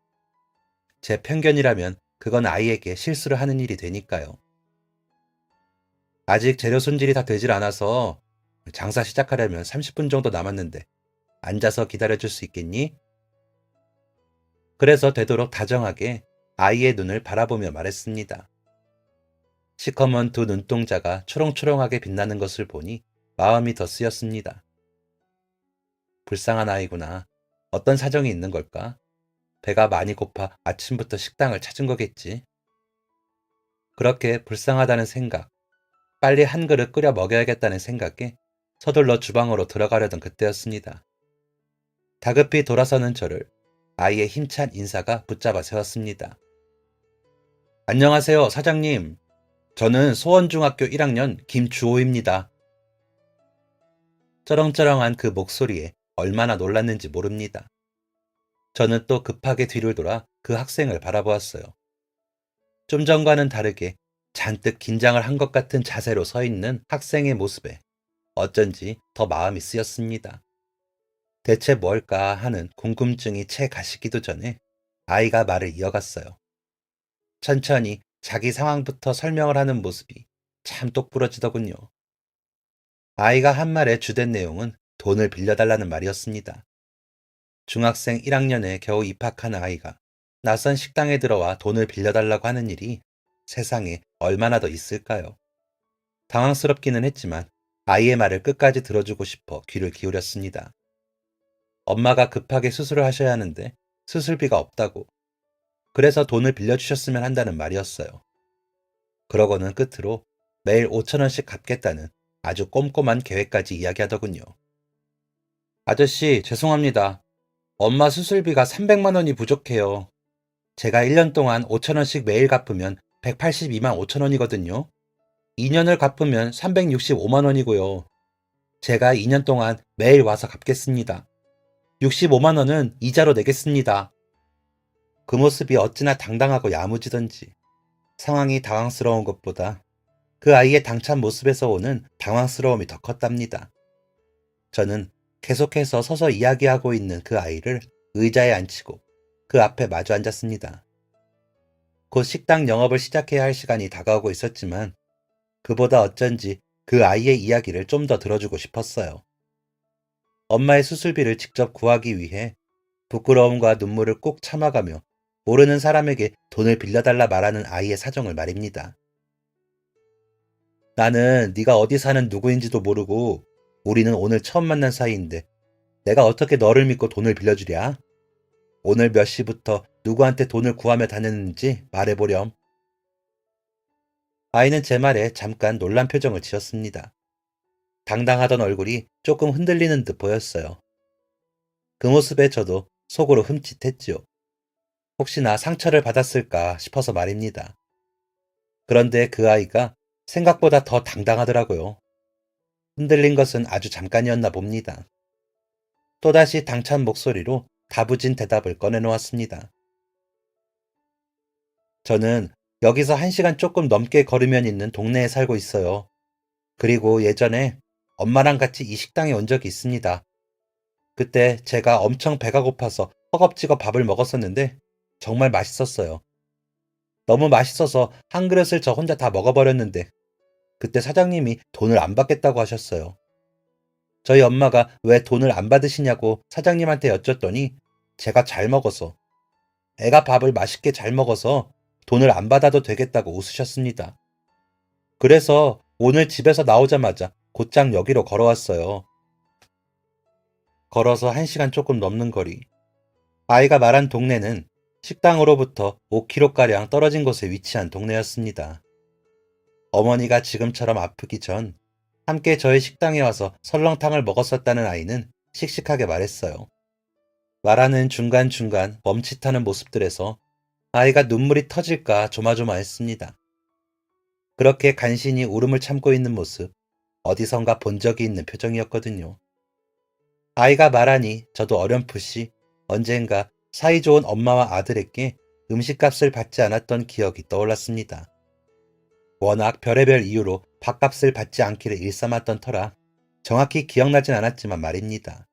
제 편견이라면 그건 아이에게 실수를 하는 일이 되니까요. 아직 재료 손질이 다 되질 않아서 장사 시작하려면 30분 정도 남았는데 앉아서 기다려줄 수 있겠니? 그래서 되도록 다정하게 아이의 눈을 바라보며 말했습니다. 시커먼 두 눈동자가 초롱초롱하게 빛나는 것을 보니 마음이 더 쓰였습니다. 불쌍한 아이구나. 어떤 사정이 있는 걸까? 배가 많이 고파 아침부터 식당을 찾은 거겠지. 그렇게 불쌍하다는 생각, 빨리 한 그릇 끓여 먹여야겠다는 생각에 서둘러 주방으로 들어가려던 그때였습니다. 다급히 돌아서는 저를 아이의 힘찬 인사가 붙잡아 세웠습니다. 안녕하세요, 사장님. 저는 소원중학교 1학년 김주호입니다. 쩌렁쩌렁한 그 목소리에 얼마나 놀랐는지 모릅니다. 저는 또 급하게 뒤를 돌아 그 학생을 바라보았어요. 좀 전과는 다르게 잔뜩 긴장을 한 것 같은 자세로 서 있는 학생의 모습에 어쩐지 더 마음이 쓰였습니다. 대체 뭘까 하는 궁금증이 채 가시기도 전에 아이가 말을 이어갔어요. 천천히 자기 상황부터 설명을 하는 모습이 참 똑부러지더군요. 아이가 한 말의 주된 내용은 돈을 빌려달라는 말이었습니다. 중학생 1학년에 겨우 입학한 아이가 낯선 식당에 들어와 돈을 빌려달라고 하는 일이 세상에 얼마나 더 있을까요? 당황스럽기는 했지만 아이의 말을 끝까지 들어주고 싶어 귀를 기울였습니다. 엄마가 급하게 수술을 하셔야 하는데 수술비가 없다고. 그래서 돈을 빌려주셨으면 한다는 말이었어요. 그러고는 끝으로 매일 5,000원씩 갚겠다는 아주 꼼꼼한 계획까지 이야기하더군요. 아저씨, 죄송합니다. 엄마 수술비가 300만 원이 부족해요. 제가 1년 동안 5,000원씩 매일 갚으면 182만 5천 원이거든요. 2년을 갚으면 365만 원이고요. 제가 2년 동안 매일 와서 갚겠습니다. 65만 원은 이자로 내겠습니다. 그 모습이 어찌나 당당하고 야무지던지 상황이 당황스러운 것보다 그 아이의 당찬 모습에서 오는 당황스러움이 더 컸답니다. 저는 계속해서 서서 이야기하고 있는 그 아이를 의자에 앉히고 그 앞에 마주 앉았습니다. 곧 식당 영업을 시작해야 할 시간이 다가오고 있었지만 그보다 어쩐지 그 아이의 이야기를 좀 더 들어주고 싶었어요. 엄마의 수술비를 직접 구하기 위해 부끄러움과 눈물을 꼭 참아가며 모르는 사람에게 돈을 빌려달라 말하는 아이의 사정을 말입니다. 나는 네가 어디 사는 누구인지도 모르고 우리는 오늘 처음 만난 사이인데 내가 어떻게 너를 믿고 돈을 빌려주랴? 오늘 몇 시부터 누구한테 돈을 구하며 다녔는지 말해보렴. 아이는 제 말에 잠깐 놀란 표정을 지었습니다. 당당하던 얼굴이 조금 흔들리는 듯 보였어요. 그 모습에 저도 속으로 흠칫했지요. 혹시나 상처를 받았을까 싶어서 말입니다. 그런데 그 아이가 생각보다 더 당당하더라고요. 흔들린 것은 아주 잠깐이었나 봅니다. 또다시 당찬 목소리로 다부진 대답을 꺼내놓았습니다. 저는 여기서 1시간 조금 넘게 걸으면 있는 동네에 살고 있어요. 그리고 예전에 엄마랑 같이 이 식당에 온 적이 있습니다. 그때 제가 엄청 배가 고파서 허겁지겁 밥을 먹었었는데 정말 맛있었어요. 너무 맛있어서 한 그릇을 저 혼자 다 먹어버렸는데 그때 사장님이 돈을 안 받겠다고 하셨어요. 저희 엄마가 왜 돈을 안 받으시냐고 사장님한테 여쭸더니 제가 잘 먹어서, 애가 밥을 맛있게 잘 먹어서 돈을 안 받아도 되겠다고 웃으셨습니다. 그래서 오늘 집에서 나오자마자 곧장 여기로 걸어왔어요. 걸어서 1시간 조금 넘는 거리. 아이가 말한 동네는 식당으로부터 5km가량 떨어진 곳에 위치한 동네였습니다. 어머니가 지금처럼 아프기 전 함께 저희 식당에 와서 설렁탕을 먹었었다는 아이는 씩씩하게 말했어요. 말하는 중간중간 멈칫하는 모습들에서 아이가 눈물이 터질까 조마조마했습니다. 그렇게 간신히 울음을 참고 있는 모습, 어디선가 본 적이 있는 표정이었거든요. 아이가 말하니 저도 어렴풋이 언젠가 사이좋은 엄마와 아들에게 음식값을 받지 않았던 기억이 떠올랐습니다. 워낙 별의별 이유로 밥값을 받지 않기를 일삼았던 터라 정확히 기억나진 않았지만 말입니다.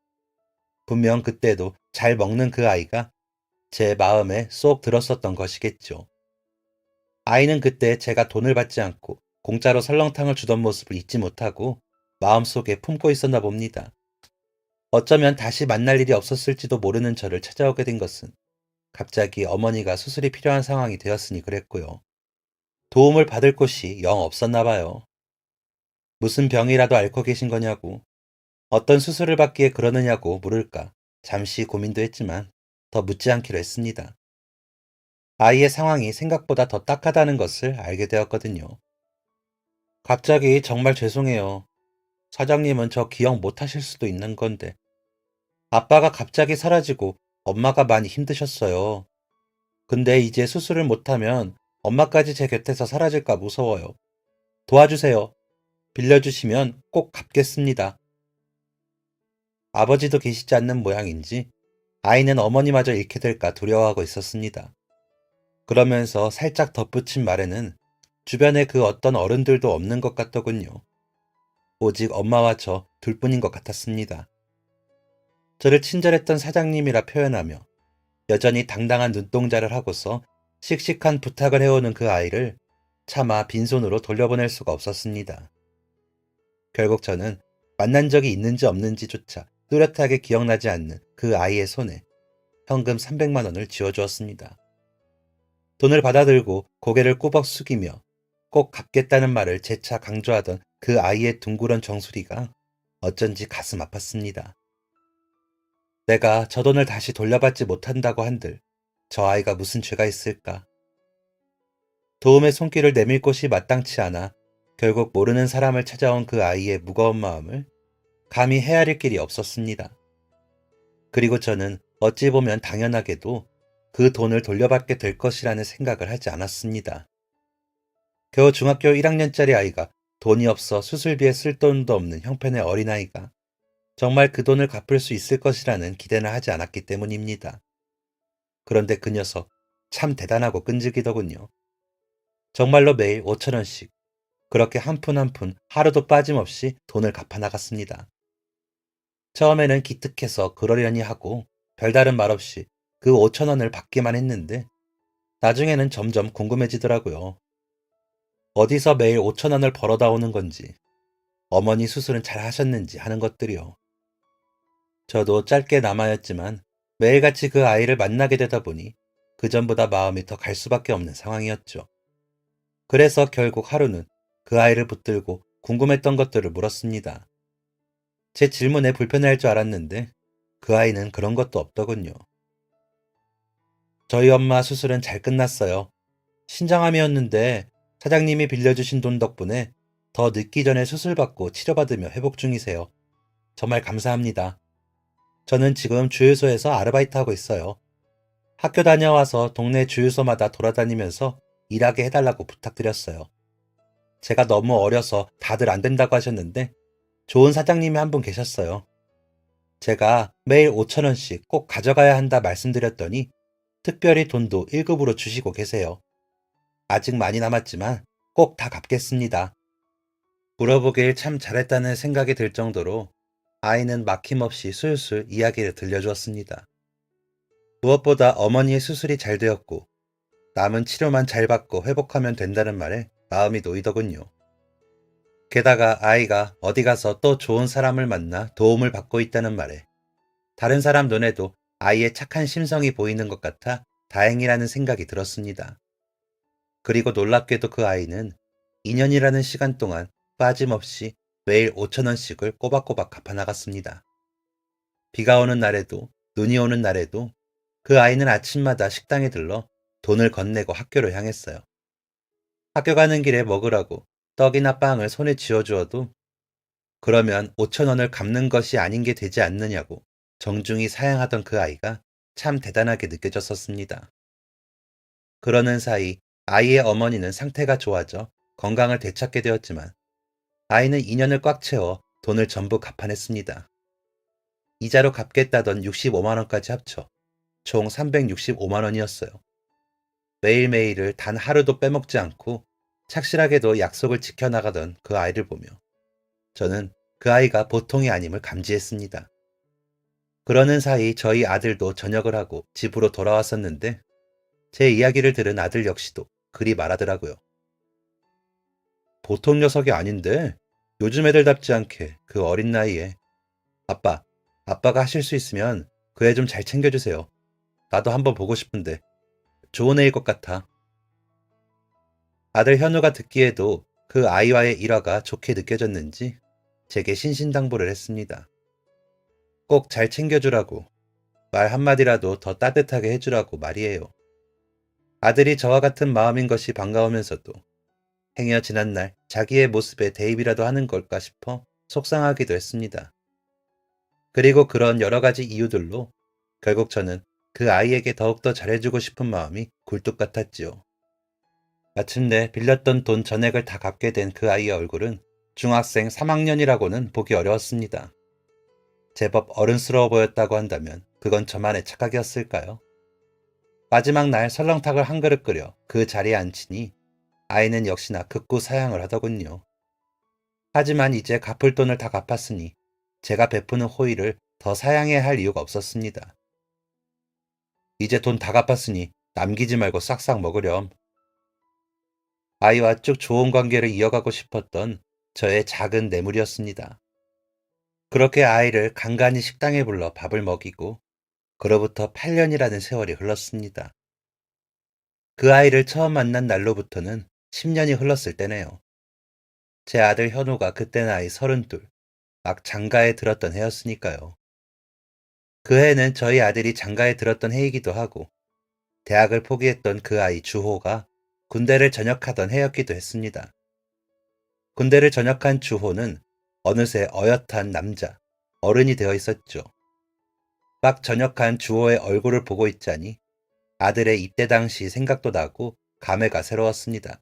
분명 그때도 잘 먹는 그 아이가 제 마음에 쏙 들었었던 것이겠죠. 아이는 그때 제가 돈을 받지 않고 공짜로 설렁탕을 주던 모습을 잊지 못하고 마음속에 품고 있었나 봅니다. 어쩌면 다시 만날 일이 없었을지도 모르는 저를 찾아오게 된 것은 갑자기 어머니가 수술이 필요한 상황이 되었으니 그랬고요. 도움을 받을 곳이 영 없었나 봐요. 무슨 병이라도 앓고 계신 거냐고, 어떤 수술을 받기에 그러느냐고 물을까 잠시 고민도 했지만 더 묻지 않기로 했습니다. 아이의 상황이 생각보다 더 딱하다는 것을 알게 되었거든요. 갑자기 정말 죄송해요. 사장님은 저 기억 못 하실 수도 있는 건데. 아빠가 갑자기 사라지고 엄마가 많이 힘드셨어요. 근데 이제 수술을 못하면 엄마까지 제 곁에서 사라질까 무서워요. 도와주세요. 빌려주시면 꼭 갚겠습니다. 아버지도 계시지 않는 모양인지 아이는 어머니마저 잃게 될까 두려워하고 있었습니다. 그러면서 살짝 덧붙인 말에는 주변에 그 어떤 어른들도 없는 것 같더군요. 오직 엄마와 저 둘뿐인 것 같았습니다. 저를 친절했던 사장님이라 표현하며 여전히 당당한 눈동자를 하고서 씩씩한 부탁을 해오는 그 아이를 차마 빈손으로 돌려보낼 수가 없었습니다. 결국 저는 만난 적이 있는지 없는지조차 뚜렷하게 기억나지 않는 그 아이의 손에 현금 300만 원을 쥐어주었습니다. 돈을 받아들고 고개를 꾸벅 숙이며 꼭 갚겠다는 말을 재차 강조하던 그 아이의 둥그런 정수리가 어쩐지 가슴 아팠습니다. 내가 저 돈을 다시 돌려받지 못한다고 한들 저 아이가 무슨 죄가 있을까? 도움의 손길을 내밀 곳이 마땅치 않아 결국 모르는 사람을 찾아온 그 아이의 무거운 마음을 감히 헤아릴 길이 없었습니다. 그리고 저는 어찌 보면 당연하게도 그 돈을 돌려받게 될 것이라는 생각을 하지 않았습니다. 겨우 중학교 1학년짜리 아이가 돈이 없어 수술비에 쓸 돈도 없는 형편의 어린아이가 정말 그 돈을 갚을 수 있을 것이라는 기대는 하지 않았기 때문입니다. 그런데 그 녀석 참 대단하고 끈질기더군요. 정말로 매일 5천 원씩 그렇게 한 푼 한 푼 하루도 빠짐없이 돈을 갚아 나갔습니다. 처음에는 기특해서 그러려니 하고 별다른 말 없이 그 5천 원을 받기만 했는데 나중에는 점점 궁금해지더라고요. 어디서 매일 5천 원을 벌어다 오는 건지, 어머니 수술은 잘 하셨는지 하는 것들이요. 저도 짧게 남아였지만 매일같이 그 아이를 만나게 되다 보니 그전보다 마음이 더 갈 수밖에 없는 상황이었죠. 그래서 결국 하루는 그 아이를 붙들고 궁금했던 것들을 물었습니다. 제 질문에 불편해할 줄 알았는데 그 아이는 그런 것도 없더군요. 저희 엄마 수술은 잘 끝났어요. 신장암이었는데 사장님이 빌려주신 돈 덕분에 더 늦기 전에 수술받고 치료받으며 회복 중이세요. 정말 감사합니다. 저는 지금 주유소에서 아르바이트하고 있어요. 학교 다녀와서 동네 주유소마다 돌아다니면서 일하게 해달라고 부탁드렸어요. 제가 너무 어려서 다들 안 된다고 하셨는데 좋은 사장님이 한 분 계셨어요. 제가 매일 5,000원씩 꼭 가져가야 한다 말씀드렸더니 특별히 돈도 1급으로 주시고 계세요. 아직 많이 남았지만 꼭 다 갚겠습니다. 물어보길 참 잘했다는 생각이 들 정도로 아이는 막힘없이 술술 이야기를 들려주었습니다. 무엇보다 어머니의 수술이 잘 되었고 남은 치료만 잘 받고 회복하면 된다는 말에 마음이 놓이더군요. 게다가 아이가 어디 가서 또 좋은 사람을 만나 도움을 받고 있다는 말에 다른 사람 눈에도 아이의 착한 심성이 보이는 것 같아 다행이라는 생각이 들었습니다. 그리고 놀랍게도 그 아이는 2년이라는 시간 동안 빠짐없이 매일 5,000원씩을 꼬박꼬박 갚아나갔습니다. 비가 오는 날에도 눈이 오는 날에도 그 아이는 아침마다 식당에 들러 돈을 건네고 학교를 향했어요. 학교 가는 길에 먹으라고 떡이나 빵을 손에 쥐어주어도 그러면 5,000원을 갚는 것이 아닌 게 되지 않느냐고 정중히 사양하던 그 아이가 참 대단하게 느껴졌었습니다. 그러는 사이 아이의 어머니는 상태가 좋아져 건강을 되찾게 되었지만 아이는 2년을 꽉 채워 돈을 전부 갚아냈습니다. 이자로 갚겠다던 65만 원까지 합쳐 총 365만 원이었어요. 매일매일을 단 하루도 빼먹지 않고 착실하게도 약속을 지켜나가던 그 아이를 보며 저는 그 아이가 보통이 아님을 감지했습니다. 그러는 사이 저희 아들도 전역을 하고 집으로 돌아왔었는데 제 이야기를 들은 아들 역시도 그리 말하더라고요. 보통 녀석이 아닌데 요즘 애들답지 않게 그 어린 나이에 아빠, 아빠가 하실 수 있으면 그 애 좀 잘 챙겨주세요. 나도 한번 보고 싶은데 좋은 애일 것 같아. 아들 현우가 듣기에도 그 아이와의 일화가 좋게 느껴졌는지 제게 신신당부를 했습니다. 꼭 잘 챙겨주라고, 말 한마디라도 더 따뜻하게 해주라고 말이에요. 아들이 저와 같은 마음인 것이 반가우면서도 행여 지난날 자기의 모습에 대입이라도 하는 걸까 싶어 속상하기도 했습니다. 그리고 그런 여러 가지 이유들로 결국 저는 그 아이에게 더욱더 잘해주고 싶은 마음이 굴뚝 같았지요. 마침내 빌렸던 돈 전액을 다 갚게 된 그 아이의 얼굴은 중학생 3학년이라고는 보기 어려웠습니다. 제법 어른스러워 보였다고 한다면 그건 저만의 착각이었을까요? 마지막 날 설렁탕을 한 그릇 끓여 그 자리에 앉히니 아이는 역시나 극구 사양을 하더군요. 하지만 이제 갚을 돈을 다 갚았으니 제가 베푸는 호의를 더 사양해야 할 이유가 없었습니다. 이제 돈 다 갚았으니 남기지 말고 싹싹 먹으렴. 아이와 쭉 좋은 관계를 이어가고 싶었던 저의 작은 뇌물이었습니다. 그렇게 아이를 간간히 식당에 불러 밥을 먹이고 그로부터 8년이라는 세월이 흘렀습니다. 그 아이를 처음 만난 날로부터는 10년이 흘렀을 때네요. 제 아들 현우가 그때 나이 32, 막 장가에 들었던 해였으니까요. 그 해는 저희 아들이 장가에 들었던 해이기도 하고 대학을 포기했던 그 아이 주호가 군대를 전역하던 해였기도 했습니다. 군대를 전역한 주호는 어느새 어엿한 남자, 어른이 되어 있었죠. 막 전역한 주호의 얼굴을 보고 있자니 아들의 입대 당시 생각도 나고 감회가 새로웠습니다.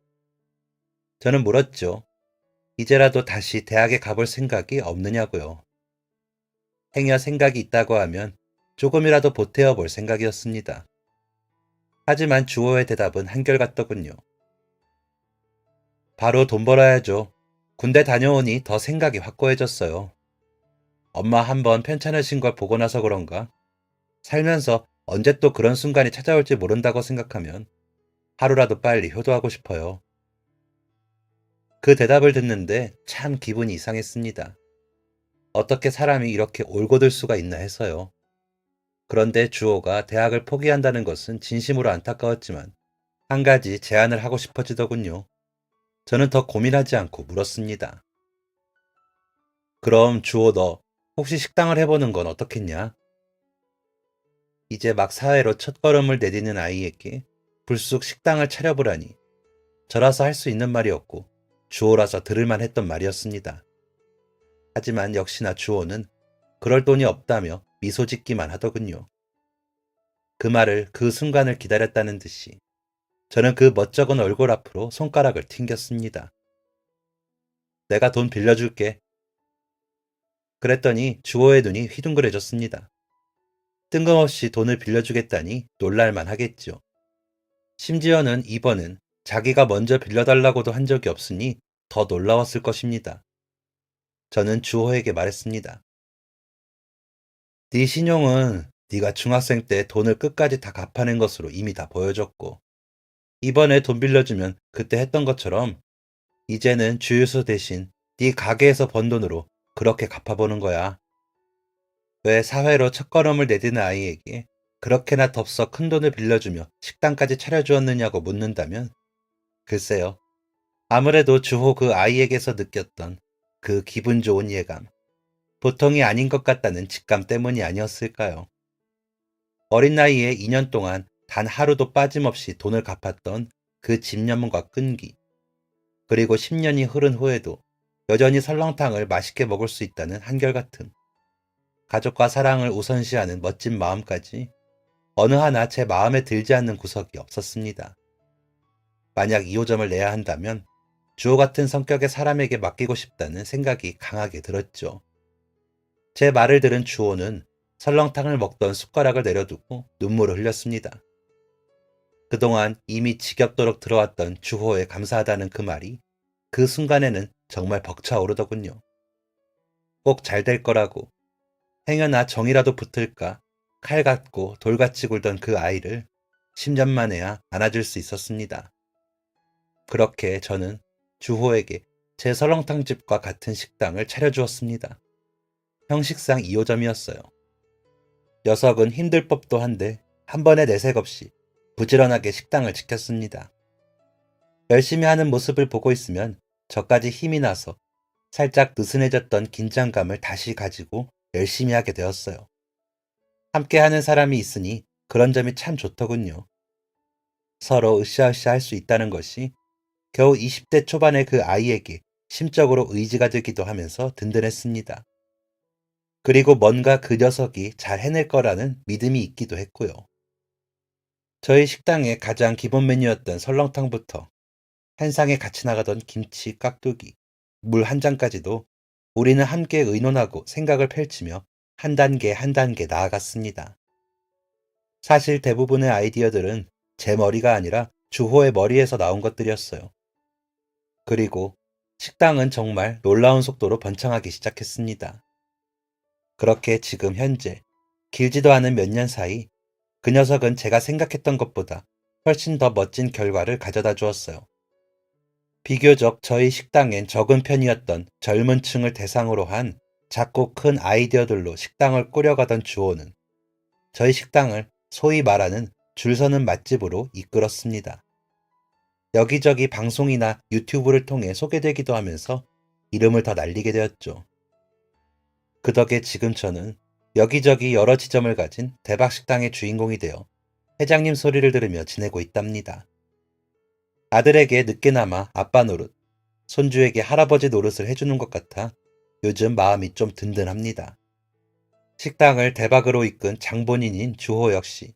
저는 물었죠. 이제라도 다시 대학에 가볼 생각이 없느냐고요. 행여 생각이 있다고 하면 조금이라도 보태어 볼 생각이었습니다. 하지만 주호의 대답은 한결같더군요. 바로 돈 벌어야죠. 군대 다녀오니 더 생각이 확고해졌어요. 엄마 한번 편찮으신 걸 보고 나서 그런가? 살면서 언제 또 그런 순간이 찾아올지 모른다고 생각하면 하루라도 빨리 효도하고 싶어요. 그 대답을 듣는데 참 기분이 이상했습니다. 어떻게 사람이 이렇게 올고들 수가 있나 해서요. 그런데 주호가 대학을 포기한다는 것은 진심으로 안타까웠지만 한 가지 제안을 하고 싶어지더군요. 저는 더 고민하지 않고 물었습니다. 그럼 주호 너 혹시 식당을 해보는 건 어떻겠냐? 이제 막 사회로 첫걸음을 내디는 아이에게 불쑥 식당을 차려보라니 저라서 할 수 있는 말이었고 주호라서 들을만 했던 말이었습니다. 하지만 역시나 주호는 그럴 돈이 없다며 미소 짓기만 하더군요. 그 말을 그 순간을 기다렸다는 듯이 저는 그 멋쩍은 얼굴 앞으로 손가락을 튕겼습니다. 내가 돈 빌려줄게. 그랬더니 주호의 눈이 휘둥그레졌습니다. 뜬금없이 돈을 빌려주겠다니 놀랄만 하겠죠. 심지어는 이번은 자기가 먼저 빌려달라고도 한 적이 없으니 더 놀라웠을 것입니다. 저는 주호에게 말했습니다. 네 신용은 네가 중학생 때 돈을 끝까지 다 갚아낸 것으로 이미 다 보여줬고 이번에 돈 빌려주면 그때 했던 것처럼 이제는 주유소 대신 네 가게에서 번 돈으로 그렇게 갚아보는 거야. 왜 사회로 첫걸음을 내디는 아이에게 그렇게나 덥석 큰 돈을 빌려주며 식당까지 차려주었느냐고 묻는다면 글쎄요. 아무래도 주호 그 아이에게서 느꼈던 그 기분 좋은 예감, 보통이 아닌 것 같다는 직감 때문이 아니었을까요? 어린 나이에 2년 동안 단 하루도 빠짐없이 돈을 갚았던 그 집념과 끈기, 그리고 10년이 흐른 후에도 여전히 설렁탕을 맛있게 먹을 수 있다는 한결같음, 가족과 사랑을 우선시하는 멋진 마음까지 어느 하나 제 마음에 들지 않는 구석이 없었습니다. 만약 2호점을 내야 한다면 주호 같은 성격의 사람에게 맡기고 싶다는 생각이 강하게 들었죠. 제 말을 들은 주호는 설렁탕을 먹던 숟가락을 내려두고 눈물을 흘렸습니다. 그동안 이미 지겹도록 들어왔던 주호에 감사하다는 그 말이 그 순간에는 정말 벅차오르더군요. 꼭 잘 될 거라고, 행여나 정이라도 붙을까 칼 같고 돌같이 굴던 그 아이를 10년 만에야 안아줄 수 있었습니다. 그렇게 저는 주호에게 제 설렁탕집과 같은 식당을 차려주었습니다. 형식상 2호점이었어요. 녀석은 힘들 법도 한데 한 번에 내색 없이 부지런하게 식당을 지켰습니다. 열심히 하는 모습을 보고 있으면 저까지 힘이 나서 살짝 느슨해졌던 긴장감을 다시 가지고 열심히 하게 되었어요. 함께 하는 사람이 있으니 그런 점이 참 좋더군요. 서로 으쌰으쌰 할 수 있다는 것이 겨우 20대 초반의 그 아이에게 심적으로 의지가 되기도 하면서 든든했습니다. 그리고 뭔가 그 녀석이 잘 해낼 거라는 믿음이 있기도 했고요. 저희 식당의 가장 기본 메뉴였던 설렁탕부터 한 상에 같이 나가던 김치, 깍두기, 물 한 잔까지도 우리는 함께 의논하고 생각을 펼치며 한 단계 한 단계 나아갔습니다. 사실 대부분의 아이디어들은 제 머리가 아니라 주호의 머리에서 나온 것들이었어요. 그리고 식당은 정말 놀라운 속도로 번창하기 시작했습니다. 그렇게 지금 현재 길지도 않은 몇 년 사이 그 녀석은 제가 생각했던 것보다 훨씬 더 멋진 결과를 가져다 주었어요. 비교적 저희 식당엔 적은 편이었던 젊은 층을 대상으로 한 작고 큰 아이디어들로 식당을 꾸려가던 주호는 저희 식당을 소위 말하는 줄 서는 맛집으로 이끌었습니다. 여기저기 방송이나 유튜브를 통해 소개되기도 하면서 이름을 더 날리게 되었죠. 그 덕에 지금 저는 여기저기 여러 지점을 가진 대박 식당의 주인공이 되어 회장님 소리를 들으며 지내고 있답니다. 아들에게 늦게나마 아빠 노릇, 손주에게 할아버지 노릇을 해주는 것 같아 요즘 마음이 좀 든든합니다. 식당을 대박으로 이끈 장본인인 주호 역시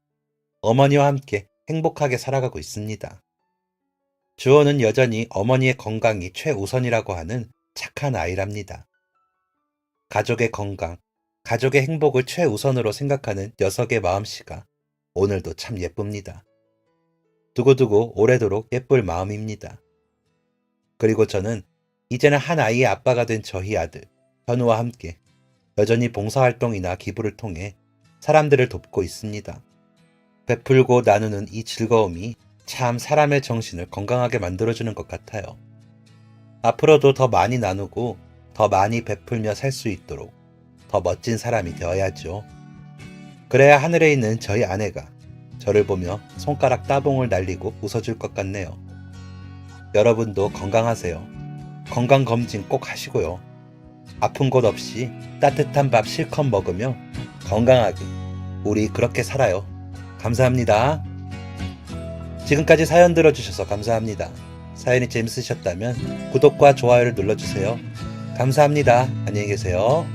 어머니와 함께 행복하게 살아가고 있습니다. 주호는 여전히 어머니의 건강이 최우선이라고 하는 착한 아이랍니다. 가족의 건강, 가족의 행복을 최우선으로 생각하는 녀석의 마음씨가 오늘도 참 예쁩니다. 두고두고 오래도록 예쁠 마음입니다. 그리고 저는 이제는 한 아이의 아빠가 된 저희 아들 현우와 함께 여전히 봉사활동이나 기부를 통해 사람들을 돕고 있습니다. 베풀고 나누는 이 즐거움이 참 사람의 정신을 건강하게 만들어주는 것 같아요. 앞으로도 더 많이 나누고 더 많이 베풀며 살 수 있도록 더 멋진 사람이 되어야죠. 그래야 하늘에 있는 저희 아내가 저를 보며 손가락 따봉을 날리고 웃어줄 것 같네요. 여러분도 건강하세요. 건강검진 꼭 하시고요. 아픈 곳 없이 따뜻한 밥 실컷 먹으며 건강하게 우리 그렇게 살아요. 감사합니다. 지금까지 사연 들어주셔서 감사합니다. 사연이 재밌으셨다면 구독과 좋아요를 눌러주세요. 감사합니다. 안녕히 계세요.